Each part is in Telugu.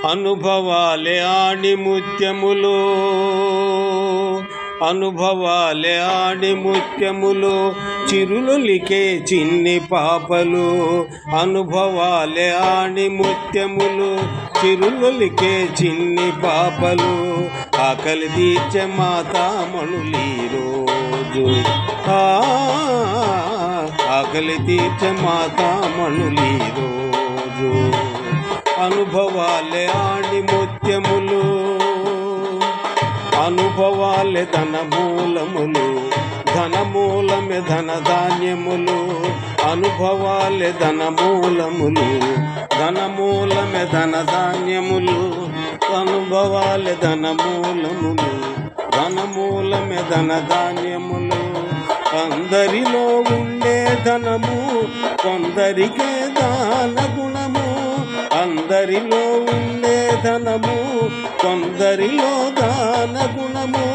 అనుభవాలే ఆణిముత్యములు, అనుభవాలే ఆణిముత్యములు, చిరులొలికే చిన్ని పాపలు. అనుభవాలే ఆణిముత్యములు, చిరులొలికే చిన్ని పాపలు. ఆకలి తీర్చే మాతామణులీ రోజు, ఆకలి తీర్చే మాతామణులీ రోజు. అనుభవాలే ఆణిముత్యములు, అనుభవాలే ధనమూలములు, ధనమూలమే ధనధాన్యములు. అనుభవాలే ధనమూలములు, ధనమూలమే ధనధాన్యములు. అనుభవాలే ధనమూలములు, ధనమూలమే ధనధాన్యములు. అందరిలో ఉండే ధనము కొందరికే దాన గుణము. అందరిలో ఉండే ధనము కొందరిలో దాన గుణము.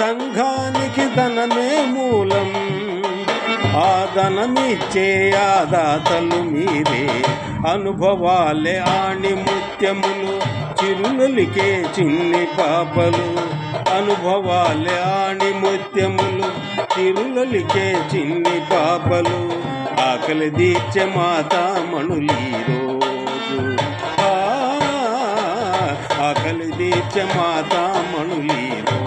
సంఘానికి ధనమే మూలం, ఆ ధనమిచ్చే ఆదాతలు మీరే. అనుభవాలే ఆణిముత్యములు, చిరులొలికే చిన్ని పాపలు. అనుభవాలే ఆణిముత్యములు, చిరులొలికే చిన్ని పాపలు. ఆకలి తీర్చే మాతామణులీ రోజు, ఆకలి తీర్చే మాతామణులీ రోజు.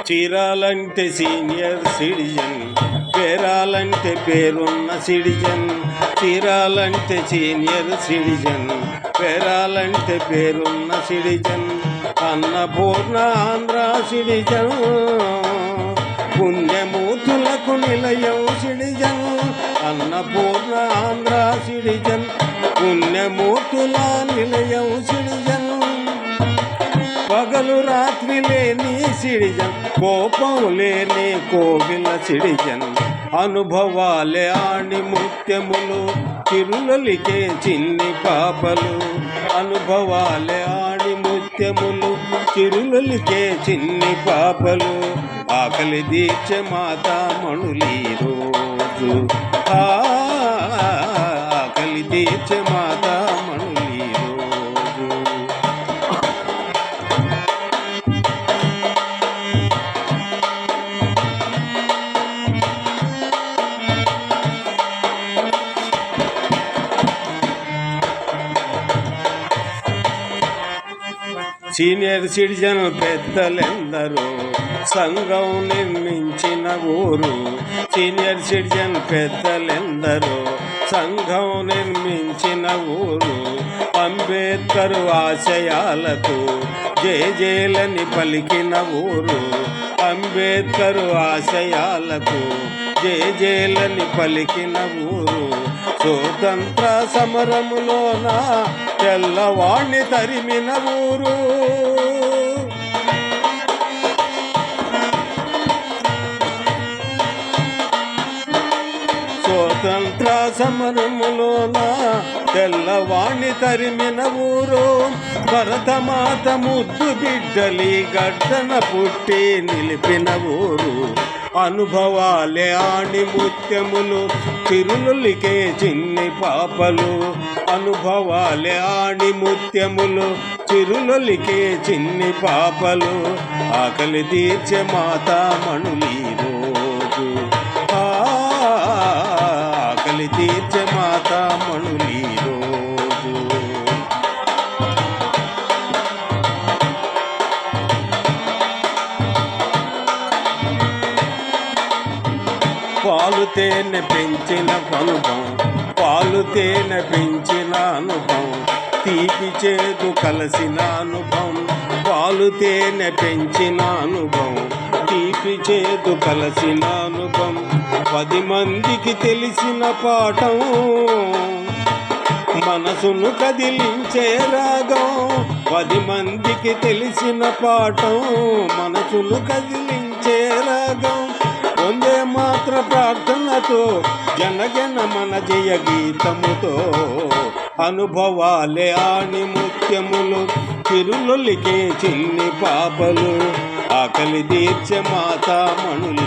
చీరాలంటే సీనియర్ సిటిజన్, పేరాలంటే పేరున్న సిటిజన్. చీరాలంటే సీనియర్ సిటిజన్, పేరాలంటే పేరున్న సిటిజన్. అన్నపూర్ణ ఆంధ్ర సిటిజన్, పుణ్యమూర్తులకు నిలయం సిటిజన్. అన్నపూర్ణ ఆంధ్ర సిటిజన్, పుణ్యమూర్తుల నిలయం సిటిజన్. పగలు రాత్రి లేని సిటిజన్, కోపం లేని కోవిల సిటిజన్. అనుభవాలే ఆణిముత్యములు, చిరులొలికే చిన్ని పాపలు. అనుభవాలే ఆణిముత్యములు, చిరులొలికే చిన్ని పాపలు. ఆకలి తీర్చే మాతామణులీ రోజు, ఆకలి తీర్చే మాతామణులీ రోజు. సీనియర్ సిటిజన్ పెద్దలెందరూ సంఘం నిర్మించిన ఊరు. సీనియర్ సిటిజన్ పెద్దలెందరూ సంఘం నిర్మించిన ఊరు. అంబేద్కర్ ఆశయాలకు జేజేలని పలికిన ఊరు. అంబేద్కర్ ఆశయాలకు జేజేలని పలికిన ఊరు. స్వతంత్ర సమరములోన తెల్లవాణ్ణి తరిమిన ఊరు. స్వతంత్ర సమరములోన తెల్లవాణ్ణి తరిమిన ఊరు. భరతమాత ముద్దు బిడ్డలి గడ్డన పుట్టి నిలిపిన ఊరు. అనుభవాలే ఆణిముత్యములు, చిరులొలికే చిన్ని పాపలు. అనుభవాలే ఆణిముత్యములు, చిరులొలికే చిన్ని పాపలు. ఆకలి తీర్చే మాతామణులీ రోజు, ఆకలి తీర్చే మాతామణులీ రోజు. పాలు తేనె పెంచిన అనుభవం, పాలు తేనె పెంచిన అనుభవం. తీపి చేదు కలసిన అనుభవం, పాలు తేనె పెంచిన అనుభవం. తీపి చేదు కలసిన అనుభవం. 10 మందికి తెలిసిన పాఠం, మనసును కదిలించే రాగం. 10 మందికి తెలిసిన పాఠం, మనసును కదిలించే రాగం. వందే మాత్ర ప్రార్థనతో, జనగణ మన జయ గీతముతో. అనుభవాలే ఆణి ముత్యములు చిరులొలికే చిన్ని పాపలు ఆకలి తీర్చే మాతామణులు